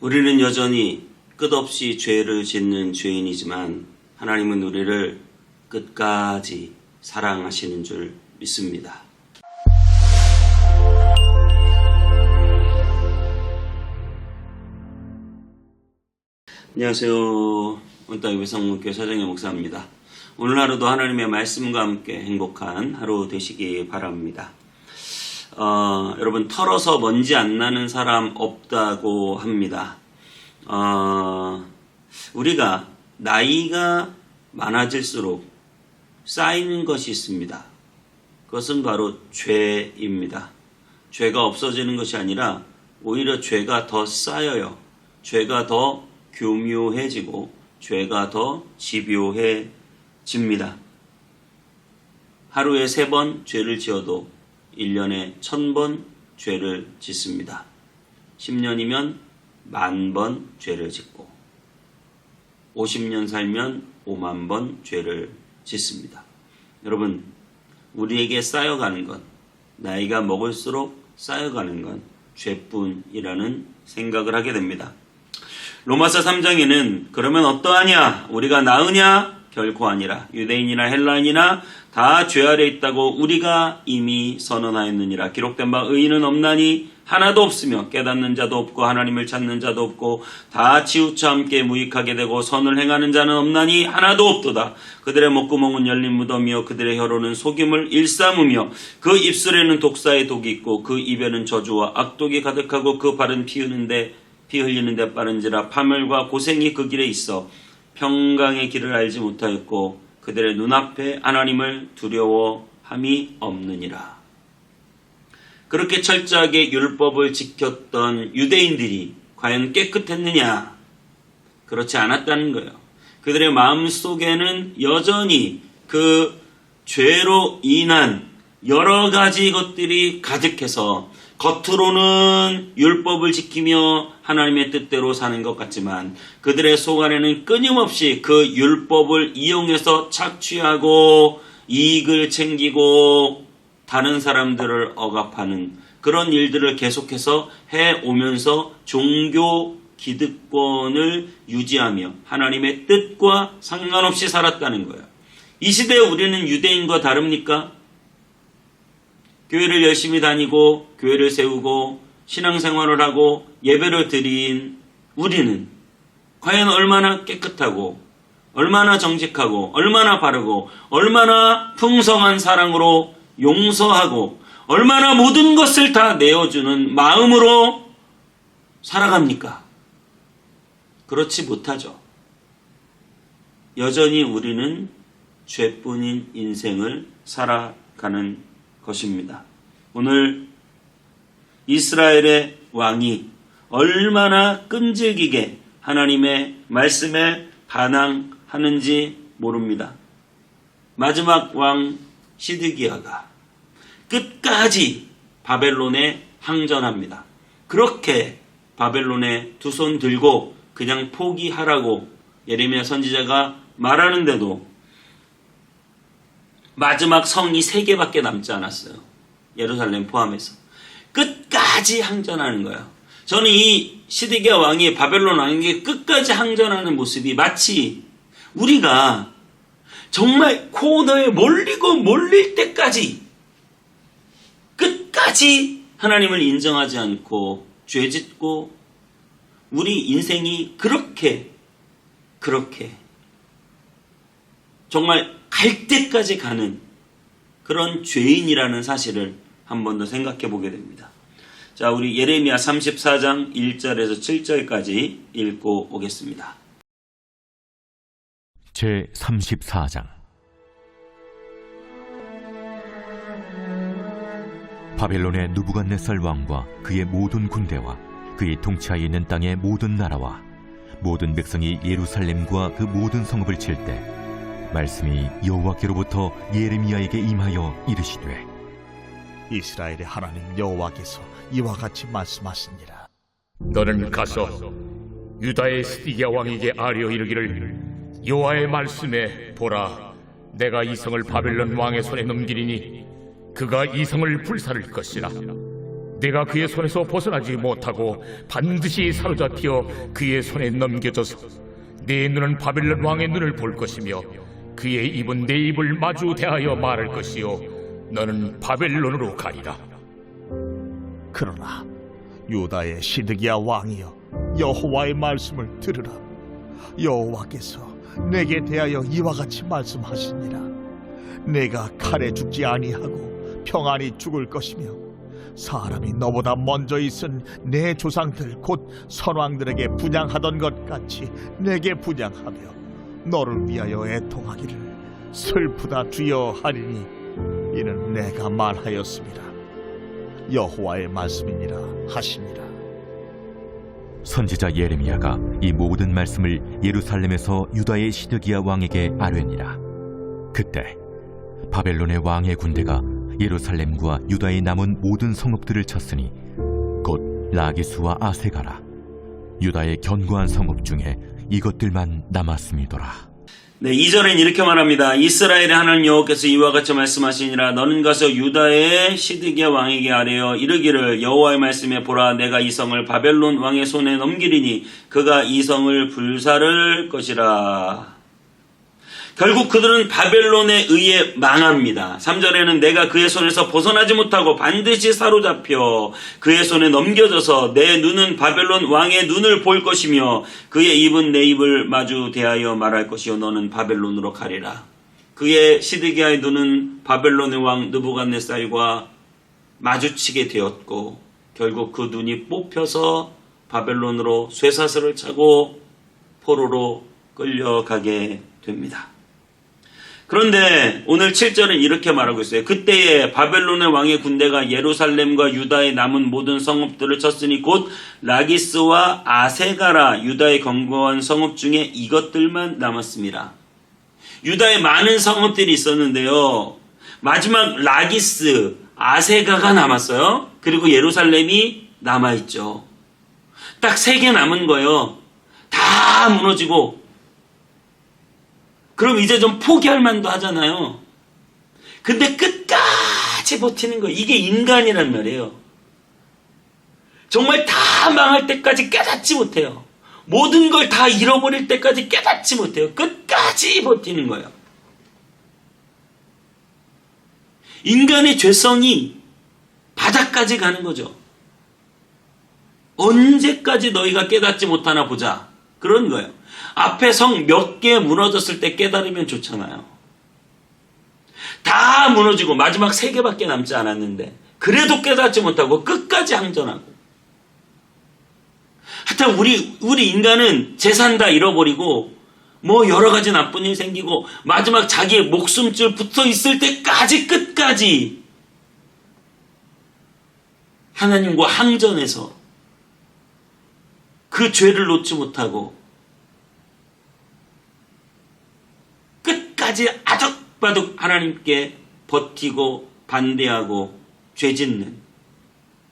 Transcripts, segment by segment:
우리는 여전히 끝없이 죄를 짓는 죄인이지만 하나님은 우리를 끝까지 사랑하시는 줄 믿습니다. 안녕하세요. 온따위 성목교회 서정의 목사입니다. 오늘 하루도 하나님의 말씀과 함께 행복한 하루 되시기 바랍니다. 여러분, 털어서 먼지 안 나는 사람 없다고 합니다. 우리가 나이가 많아질수록 쌓이는 것이 있습니다. 그것은 바로 죄입니다. 죄가 없어지는 것이 아니라 오히려 죄가 더 쌓여요. 죄가 더 교묘해지고 죄가 더 집요해집니다. 하루에 3번 죄를 지어도 1년에 1000번 죄를 짓습니다. 10년이면 10,000번 죄를 짓고 50년 살면 50,000번 죄를 짓습니다. 여러분, 우리에게 쌓여가는 것, 나이가 먹을수록 쌓여가는 건 죄뿐이라는 생각을 하게 됩니다. 로마서 3장에는 그러면 어떠하냐? 우리가 나으냐? 결코 아니라. 유대인이나 헬라인이나 다 죄 아래 있다고 우리가 이미 선언하였느니라. 기록된 바 의인은 없나니 하나도 없으며 깨닫는 자도 없고 하나님을 찾는 자도 없고 다 치우쳐 함께 무익하게 되고 선을 행하는 자는 없나니 하나도 없도다. 그들의 목구멍은 열린 무덤이요 그들의 혀로는 속임을 일삼으며 그 입술에는 독사의 독이 있고 그 입에는 저주와 악독이 가득하고 그 발은 피 흘리는 데 빠른지라. 파멸과 고생이 그 길에 있어 평강의 길을 알지 못하였고 그들의 눈앞에 하나님을 두려워함이 없느니라. 그렇게 철저하게 율법을 지켰던 유대인들이 과연 깨끗했느냐? 그렇지 않았다는 거예요. 그들의 마음속에는 여전히 그 죄로 인한 여러 가지 것들이 가득해서 겉으로는 율법을 지키며 하나님의 뜻대로 사는 것 같지만 그들의 속 안에는 끊임없이 그 율법을 이용해서 착취하고 이익을 챙기고 다른 사람들을 억압하는 그런 일들을 계속해서 해오면서 종교 기득권을 유지하며 하나님의 뜻과 상관없이 살았다는 거예요. 이 시대에 우리는 유대인과 다릅니까? 교회를 열심히 다니고 교회를 세우고 신앙생활을 하고 예배를 드린 우리는 과연 얼마나 깨끗하고 얼마나 정직하고 얼마나 바르고 얼마나 풍성한 사랑으로 용서하고 얼마나 모든 것을 다 내어주는 마음으로 살아갑니까? 그렇지 못하죠. 여전히 우리는 죄뿐인 인생을 살아가는 것입니다. 오늘 이스라엘의 왕이 얼마나 끈질기게 하나님의 말씀에 반항하는지 모릅니다. 마지막 왕 시드기야가 끝까지 바벨론에 항전합니다. 그렇게 바벨론에 두 손 들고 그냥 포기하라고 예레미야 선지자가 말하는데도 마지막 성이 3개밖에 남지 않았어요. 예루살렘 포함해서. 끝까지 항전하는 거예요. 저는 이 시드기야 왕이 바벨론 왕에게 끝까지 항전하는 모습이 마치 우리가 정말 코너에 몰리고 몰릴 때까지 끝까지 하나님을 인정하지 않고 죄짓고 우리 인생이 그렇게 정말 갈 때까지 가는 그런 죄인이라는 사실을 한 번 더 생각해 보게 됩니다. 자, 우리 예레미야 34장 1절에서 7절까지 읽고 오겠습니다. 제 34장 바벨론의 느부갓네살 왕과 그의 모든 군대와 그의 통치하에 있는 땅의 모든 나라와 모든 백성이 예루살렘과 그 모든 성읍을 칠 때 말씀이 여호와께로부터 예레미야에게 임하여 이르시되 이스라엘의 하나님 여호와께서 이와 같이 말씀하시니라. 너는 가서 유다의 시드기야 왕에게 아뢰어 이르기를 여호와의 말씀에 보라, 내가 이 성을 바벨론 왕의 손에 넘기리니 그가 이 성을 불살을 것이라. 내가 그의 손에서 벗어나지 못하고 반드시 사로잡혀 그의 손에 넘겨져서 내 눈은 바벨론 왕의 눈을 볼 것이며 그의 입은 내 입을 마주 대하여 말할 것이요 너는 바벨론으로 가리라. 그러나 유다의 시드기야 왕이여, 여호와의 말씀을 들으라. 여호와께서 내게 대하여 이와 같이 말씀하시니라. 내가 칼에 죽지 아니하고 평안히 죽을 것이며 사람이 너보다 먼저 있은 내 조상들 곧 선왕들에게 분양하던 것 같이 내게 분양하며 너를 위하여 애통하기를 슬프다 주여 하리니 이는 내가 말하였습니다. 여호와의 말씀이니라 하시니라. 선지자 예레미야가 이 모든 말씀을 예루살렘에서 유다의 시드기야 왕에게 아뢰니라. 그때 바벨론의 왕의 군대가 예루살렘과 유다의 남은 모든 성읍들을 쳤으니 곧 라기스와 아세가라. 유다의 견고한 성읍 중에 이것들만 남았음이더라. 네, 2절엔 이렇게 말합니다. 이스라엘의 하나님 여호와께서 이와 같이 말씀하시니라. 너는 가서 유다의 시드기야 왕에게 아뢰어 이르기를 여호와의 말씀에 보라, 내가 이 성을 바벨론 왕의 손에 넘기리니 그가 이 성을 불사를 것이라. 결국 그들은 바벨론에 의해 망합니다. 3절에는 내가 그의 손에서 벗어나지 못하고 반드시 사로잡혀 그의 손에 넘겨져서 내 눈은 바벨론 왕의 눈을 볼 것이며 그의 입은 내 입을 마주 대하여 말할 것이요 너는 바벨론으로 가리라. 그의 시드기야의 눈은 바벨론의 왕 느부갓네살과 마주치게 되었고 결국 그 눈이 뽑혀서 바벨론으로 쇠사슬을 차고 포로로 끌려가게 됩니다. 그런데 오늘 7절은 이렇게 말하고 있어요. 그때에 바벨론의 왕의 군대가 예루살렘과 유다의 남은 모든 성읍들을 쳤으니 곧 라기스와 아세가라. 유다의 견고한 성읍 중에 이것들만 남았습니다. 유다에 많은 성읍들이 있었는데요. 마지막 라기스, 아세가가 남았어요. 그리고 예루살렘이 남아있죠. 딱 3개 남은 거예요. 다 무너지고 그럼 이제 좀 포기할 만도 하잖아요. 근데 끝까지 버티는 거, 이게 인간이란 말이에요. 정말 다 망할 때까지 깨닫지 못해요. 모든 걸 다 잃어버릴 때까지 깨닫지 못해요. 끝까지 버티는 거예요. 인간의 죄성이 바닥까지 가는 거죠. 언제까지 너희가 깨닫지 못하나 보자. 그런 거예요. 앞에 성 몇 개 무너졌을 때 깨달으면 좋잖아요. 다 무너지고 마지막 3개밖에 남지 않았는데 그래도 깨닫지 못하고 끝까지 항전하고. 하여튼 우리 인간은 재산 다 잃어버리고 뭐 여러 가지 나쁜 일 생기고 마지막 자기의 목숨줄 붙어 있을 때까지 끝까지 하나님과 항전해서 그 죄를 놓지 못하고 끝까지 아득바득 하나님께 버티고 반대하고 죄짓는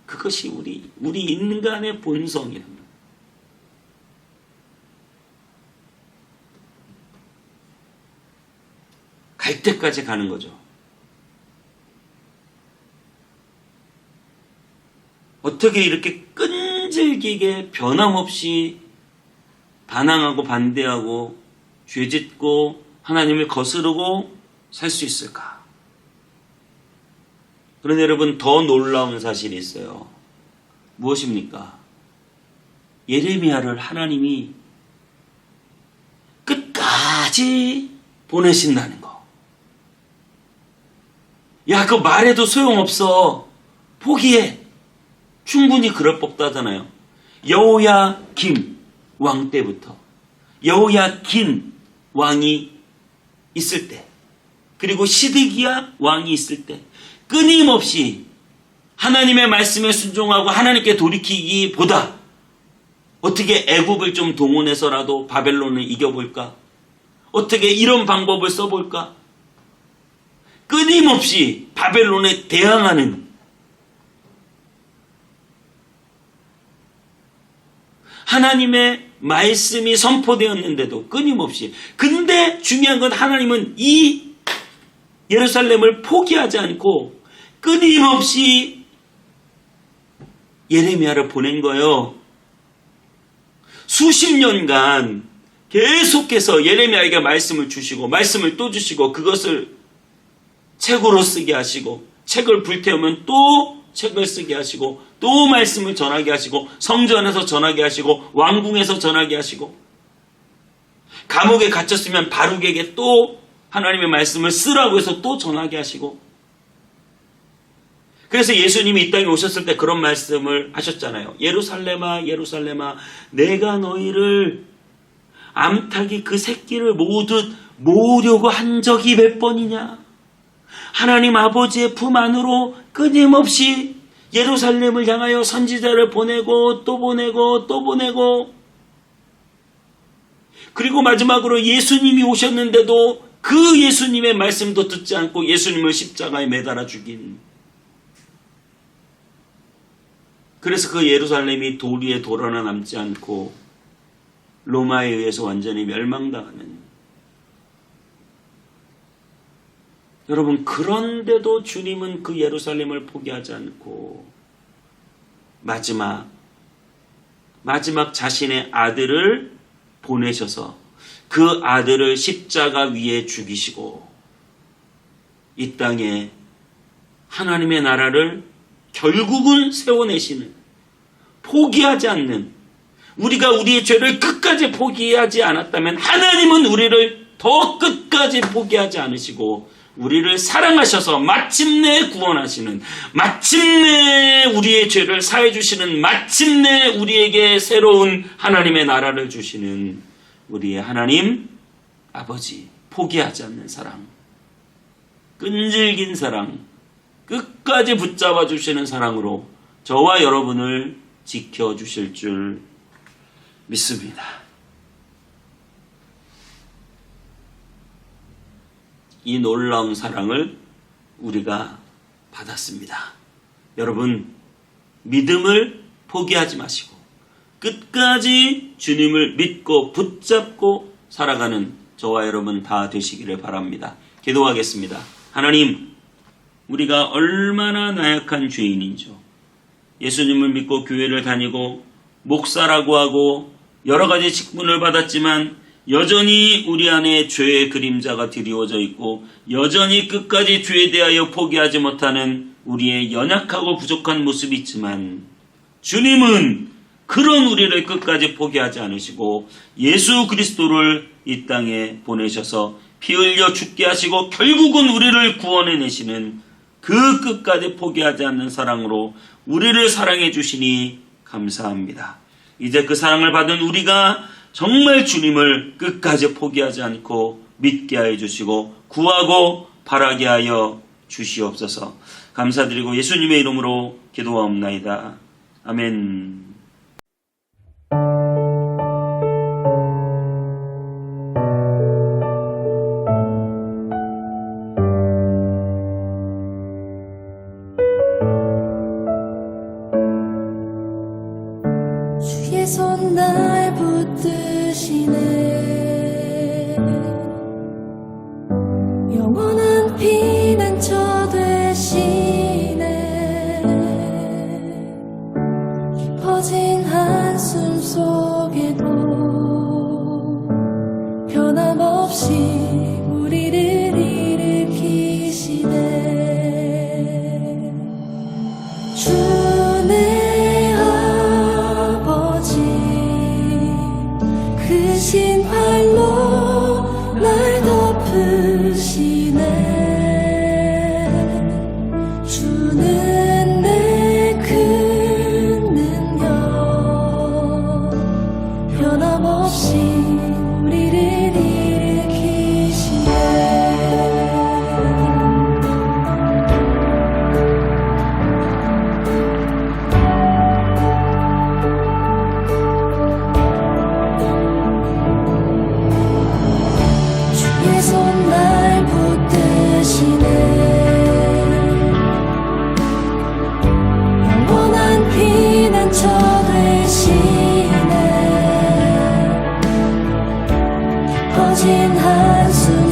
그것이 우리 인간의 본성이랍니다. 갈 때까지 가는 거죠. 어떻게 이렇게 끈질기게 변함없이 반항하고 반대하고 죄짓고 하나님을 거스르고 살 수 있을까? 그런데 여러분 더 놀라운 사실이 있어요. 무엇입니까? 예레미야를 하나님이 끝까지 보내신다는 거. 야, 그거 말해도 소용없어. 포기해. 충분히 그럴 법도 하잖아요. 여호야김 왕 때부터 여호야긴 왕이 있을 때 그리고 시드기야 왕이 있을 때 끊임없이 하나님의 말씀에 순종하고 하나님께 돌이키기보다 어떻게 애굽을 좀 동원해서라도 바벨론을 이겨볼까? 어떻게 이런 방법을 써볼까? 끊임없이 바벨론에 대항하는 하나님의 말씀이 선포되었는데도 끊임없이. 근데 중요한 건 하나님은 이 예루살렘을 포기하지 않고 끊임없이 예레미야를 보낸 거예요. 수십 년간 계속해서 예레미야에게 말씀을 주시고 말씀을 또 주시고 그것을 책으로 쓰게 하시고 책을 불태우면 또 책을 쓰게 하시고 또 말씀을 전하게 하시고 성전에서 전하게 하시고 왕궁에서 전하게 하시고 감옥에 갇혔으면 바룩에게 또 하나님의 말씀을 쓰라고 해서 또 전하게 하시고 그래서 예수님이 이 땅에 오셨을 때 그런 말씀을 하셨잖아요. 예루살렘아 예루살렘아 내가 너희를 암탉이 그 새끼를 모으듯 모으려고 한 적이 몇 번이냐. 하나님 아버지의 품 안으로 끊임없이 예루살렘을 향하여 선지자를 보내고 또 보내고 또 보내고 그리고 마지막으로 예수님이 오셨는데도 그 예수님의 말씀도 듣지 않고 예수님을 십자가에 매달아 죽인 그래서 그 예루살렘이 돌 위에 돌 하나 남지 않고 로마에 의해서 완전히 멸망당하는 여러분 그런데도 주님은 그 예루살렘을 포기하지 않고 마지막 자신의 아들을 보내셔서 그 아들을 십자가 위에 죽이시고 이 땅에 하나님의 나라를 결국은 세워내시는 포기하지 않는 우리가 우리의 죄를 끝까지 포기하지 않았다면 하나님은 우리를 더 끝까지 포기하지 않으시고 우리를 사랑하셔서 마침내 구원하시는 마침내 우리의 죄를 사해 주시는 마침내 우리에게 새로운 하나님의 나라를 주시는 우리의 하나님 아버지 포기하지 않는 사랑 끈질긴 사랑 끝까지 붙잡아 주시는 사랑으로 저와 여러분을 지켜주실 줄 믿습니다. 이 놀라운 사랑을 우리가 받았습니다. 여러분 믿음을 포기하지 마시고 끝까지 주님을 믿고 붙잡고 살아가는 저와 여러분 다 되시기를 바랍니다. 기도하겠습니다. 하나님 우리가 얼마나 나약한 죄인인지요. 예수님을 믿고 교회를 다니고 목사라고 하고 여러 가지 직분을 받았지만 여전히 우리 안에 죄의 그림자가 드리워져 있고 여전히 끝까지 죄에 대하여 포기하지 못하는 우리의 연약하고 부족한 모습이 있지만 주님은 그런 우리를 끝까지 포기하지 않으시고 예수 그리스도를 이 땅에 보내셔서 피 흘려 죽게 하시고 결국은 우리를 구원해내시는 그 끝까지 포기하지 않는 사랑으로 우리를 사랑해 주시니 감사합니다. 이제 그 사랑을 받은 우리가 정말 주님을 끝까지 포기하지 않고 믿게 하여 주시고 구하고 바라게 하여 주시옵소서. 감사드리고 예수님의 이름으로 기도하옵나이다. 아멘. 주의 손 날 붙드시네 영원한 피난처 되시네 깊어진 한숨 속에도 변함없이 우리를 일으키시네 주내 아버지 크신 팔로 날 덮으시네 주는 내 큰 능력 변함없이 우리를 일으키시네 주의 손 날 붙드시네 영원한 피난처 되시네 깊어진 한숨